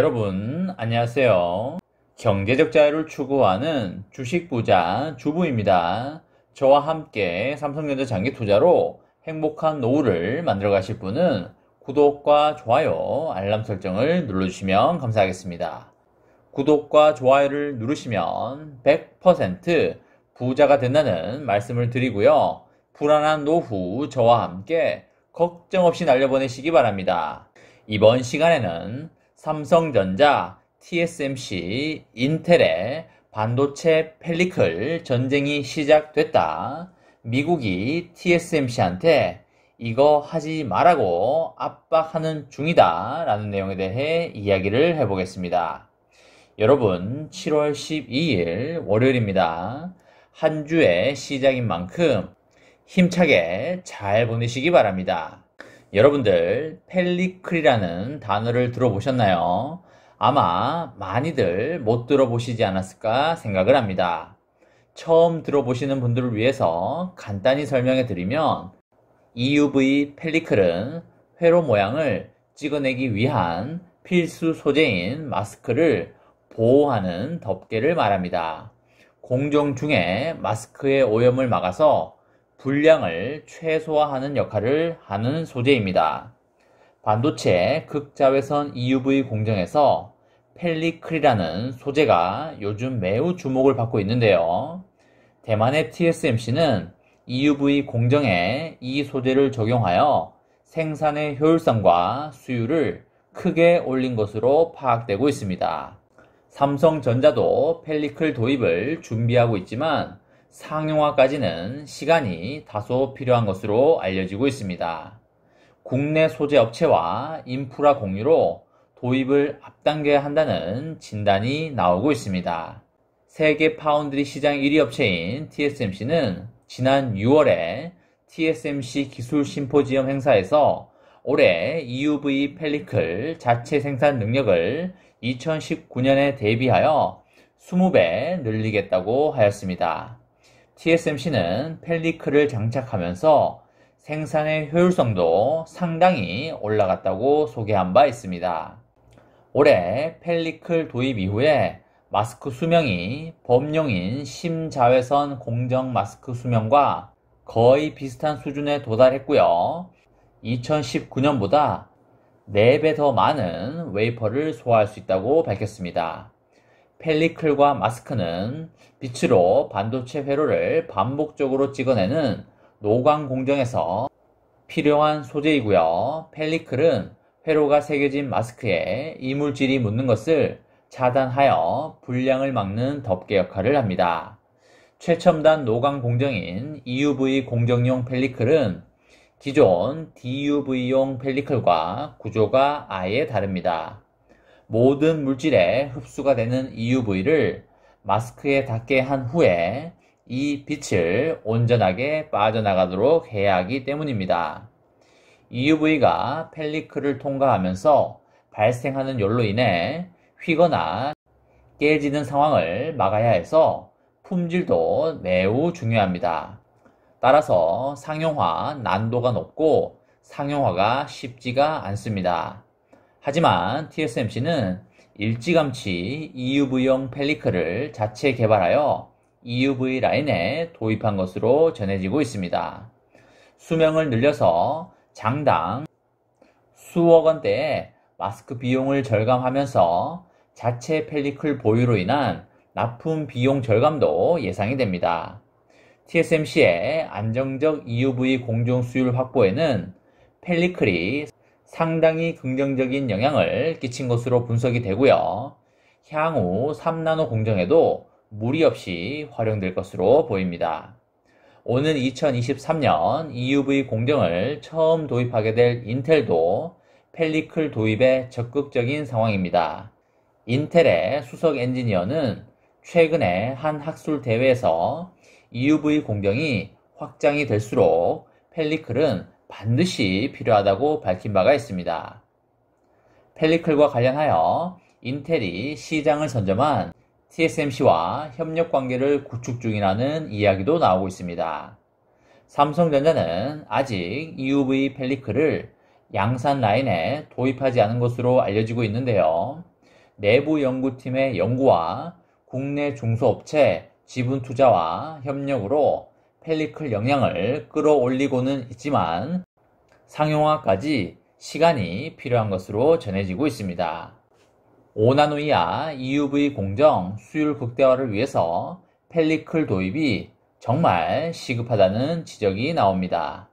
여러분, 안녕하세요. 경제적 자유를 추구하는 주식 부자 주부입니다. 저와 함께 삼성전자 장기 투자로 행복한 노후를 만들어 가실 분은 구독과 좋아요, 알람 설정을 눌러주시면 감사하겠습니다. 구독과 좋아요를 누르시면 100% 부자가 된다는 말씀을 드리고요. 불안한 노후 저와 함께 걱정 없이 날려보내시기 바랍니다. 이번 시간에는 삼성전자, TSMC, 인텔의 반도체 펠리클 전쟁이 시작됐다. 미국이 TSMC한테 이거 하지 말라고 압박하는 중이다 라는 내용에 대해 이야기를 해보겠습니다. 여러분, 7월 12일 월요일입니다. 한 주의 시작인 만큼 힘차게 잘 보내시기 바랍니다. 여러분들, 펠리클이라는 단어를 들어보셨나요? 아마 많이들 못 들어보시지 않았을까 생각을 합니다. 처음 들어보시는 분들을 위해서 간단히 설명해 드리면 EUV 펠리클은 회로 모양을 찍어내기 위한 필수 소재인 마스크를 보호하는 덮개를 말합니다. 공정 중에 마스크의 오염을 막아서 불량을 최소화하는 역할을 하는 소재입니다. 반도체 극자외선 EUV 공정에서 펠리클이라는 소재가 요즘 매우 주목을 받고 있는데요. 대만의 TSMC는 EUV 공정에 이 소재를 적용하여 생산의 효율성과 수율을 크게 올린 것으로 파악되고 있습니다. 삼성전자도 펠리클 도입을 준비하고 있지만 상용화까지는 시간이 다소 필요한 것으로 알려지고 있습니다. 국내 소재 업체와 인프라 공유로 도입을 앞당겨야 한다는 진단이 나오고 있습니다. 세계 파운드리 시장 1위 업체인 TSMC는 지난 6월에 TSMC 기술 심포지엄 행사에서 올해 EUV 펠리클 자체 생산 능력을 2019년에 대비하여 20배 늘리겠다고 하였습니다. TSMC는 펠리클을 장착하면서 생산의 효율성도 상당히 올라갔다고 소개한 바 있습니다. 올해 펠리클 도입 이후에 마스크 수명이 범용인 심자외선 공정 마스크 수명과 거의 비슷한 수준에 도달했고요. 2019년보다 4배 더 많은 웨이퍼를 소화할 수 있다고 밝혔습니다. 펠리클과 마스크는 빛으로 반도체 회로를 반복적으로 찍어내는 노광 공정에서 필요한 소재이고요. 펠리클은 회로가 새겨진 마스크에 이물질이 묻는 것을 차단하여 불량을 막는 덮개 역할을 합니다. 최첨단 노광 공정인 EUV 공정용 펠리클은 기존 DUV용 펠리클과 구조가 아예 다릅니다. 모든 물질에 흡수가 되는 EUV를 마스크에 닿게 한 후에 이 빛을 온전하게 빠져나가도록 해야 하기 때문입니다. EUV가 펠리클을 통과하면서 발생하는 열로 인해 휘거나 깨지는 상황을 막아야 해서 품질도 매우 중요합니다. 따라서 상용화 난도가 높고 상용화가 쉽지가 않습니다. 하지만 TSMC는 일찌감치 EUV용 펠리클을 자체 개발하여 EUV 라인에 도입한 것으로 전해지고 있습니다. 수명을 늘려서 장당 수억 원대의 마스크 비용을 절감하면서 자체 펠리클 보유로 인한 납품 비용 절감도 예상이 됩니다. TSMC의 안정적 EUV 공정 수율 확보에는 펠리클이 상당히 긍정적인 영향을 끼친 것으로 분석이 되고요. 향후 3나노 공정에도 무리 없이 활용될 것으로 보입니다. 오는 2023년 EUV 공정을 처음 도입하게 될 인텔도 펠리클 도입에 적극적인 상황입니다. 인텔의 수석 엔지니어는 최근에 한 학술 대회에서 EUV 공정이 확장이 될수록 펠리클은 반드시 필요하다고 밝힌 바가 있습니다. 펠리클과 관련하여 인텔이 시장을 선점한 TSMC와 협력 관계를 구축 중이라는 이야기도 나오고 있습니다. 삼성전자는 아직 EUV 펠리클을 양산 라인에 도입하지 않은 것으로 알려지고 있는데요. 내부 연구팀의 연구와 국내 중소업체 지분 투자와 협력으로 펠리클 역량을 끌어올리고는 있지만 상용화까지 시간이 필요한 것으로 전해지고 있습니다. 5나노 이하 EUV 공정 수율 극대화를 위해서 펠리클 도입이 정말 시급하다는 지적이 나옵니다.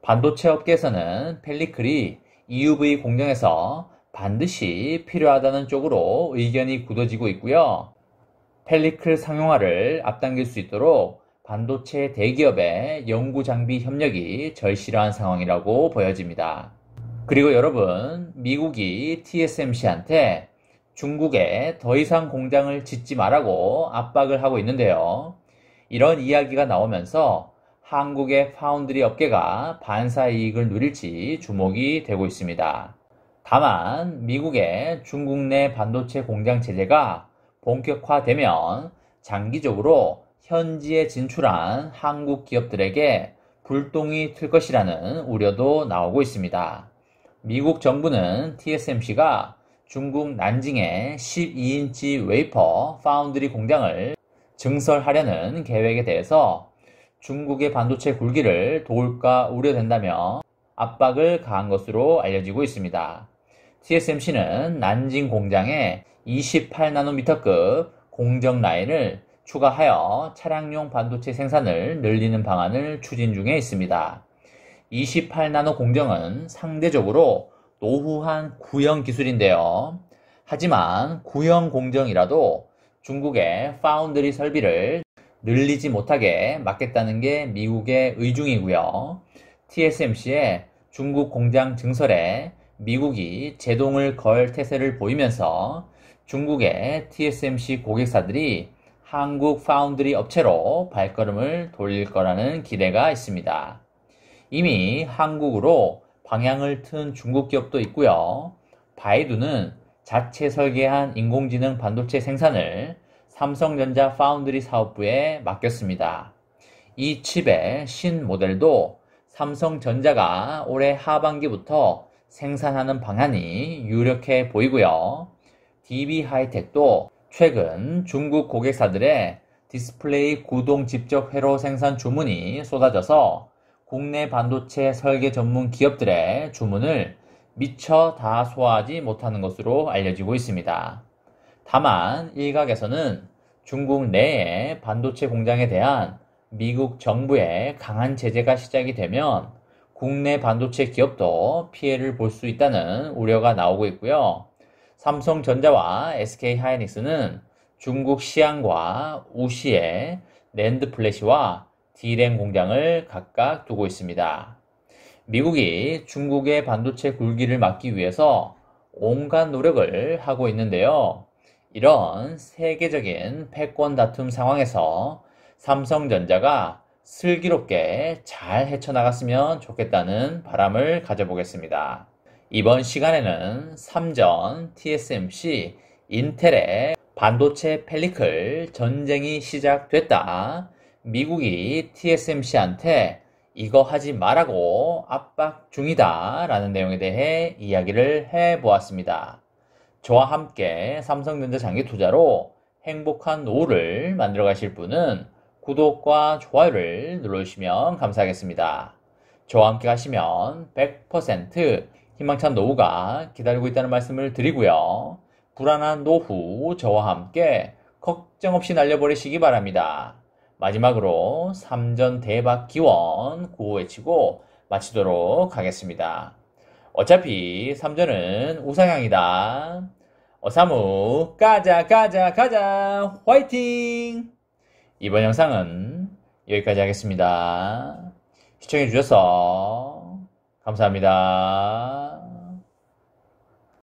반도체 업계에서는 펠리클이 EUV 공정에서 반드시 필요하다는 쪽으로 의견이 굳어지고 있고요. 펠리클 상용화를 앞당길 수 있도록 반도체 대기업의 연구 장비 협력이 절실한 상황이라고 보여집니다. 그리고 여러분, 미국이 TSMC한테 중국에 더 이상 공장을 짓지 말라고 압박을 하고 있는데요. 이런 이야기가 나오면서 한국의 파운드리 업계가 반사이익을 누릴지 주목이 되고 있습니다. 다만 미국의 중국 내 반도체 공장 체제가 본격화되면 장기적으로 현지에 진출한 한국 기업들에게 불똥이 튈 것이라는 우려도 나오고 있습니다. 미국 정부는 TSMC가 중국 난징에 12인치 웨이퍼 파운드리 공장을 증설하려는 계획에 대해서 중국의 반도체 굴기를 도울까 우려된다며 압박을 가한 것으로 알려지고 있습니다. TSMC는 난징 공장에 28나노미터급 공정 라인을 추가하여 차량용 반도체 생산을 늘리는 방안을 추진 중에 있습니다. 28나노 공정은 상대적으로 노후한 구형 기술인데요. 하지만 구형 공정이라도 중국의 파운드리 설비를 늘리지 못하게 막겠다는 게 미국의 의중이고요. TSMC의 중국 공장 증설에 미국이 제동을 걸 태세를 보이면서 중국의 TSMC 고객사들이 한국 파운드리 업체로 발걸음을 돌릴 거라는 기대가 있습니다. 이미 한국으로 방향을 튼 중국 기업도 있고요. 바이두는 자체 설계한 인공지능 반도체 생산을 삼성전자 파운드리 사업부에 맡겼습니다. 이 칩의 신 모델도 삼성전자가 올해 하반기부터 생산하는 방안이 유력해 보이고요. DB 하이텍도 최근 중국 고객사들의 디스플레이 구동 집적 회로 생산 주문이 쏟아져서 국내 반도체 설계 전문 기업들의 주문을 미처 다 소화하지 못하는 것으로 알려지고 있습니다. 다만 일각에서는 중국 내의 반도체 공장에 대한 미국 정부의 강한 제재가 시작이 되면 국내 반도체 기업도 피해를 볼 수 있다는 우려가 나오고 있고요. 삼성전자와 SK하이닉스는 중국 시안과 우시에 낸드 플래시와 D램 공장을 각각 두고 있습니다. 미국이 중국의 반도체 굴기를 막기 위해서 온갖 노력을 하고 있는데요. 이런 세계적인 패권 다툼 상황에서 삼성전자가 슬기롭게 잘 헤쳐나갔으면 좋겠다는 바람을 가져보겠습니다. 이번 시간에는 삼전, TSMC, 인텔의 반도체 펠리클 전쟁이 시작됐다. 미국이 TSMC한테 이거 하지 말라고 압박 중이다 라는 내용에 대해 이야기를 해보았습니다. 저와 함께 삼성전자 장기 투자로 행복한 노후를 만들어 가실 분은 구독과 좋아요를 눌러주시면 감사하겠습니다. 저와 함께 가시면 100% 희망찬 노후가 기다리고 있다는 말씀을 드리고요. 불안한 노후 저와 함께 걱정 없이 날려버리시기 바랍니다. 마지막으로 삼전 대박 기원 구호 외치고 마치도록 하겠습니다. 어차피 삼전은 우상향이다. 어사무 가자 가자 가자 화이팅! 이번 영상은 여기까지 하겠습니다. 시청해주셔서 감사합니다.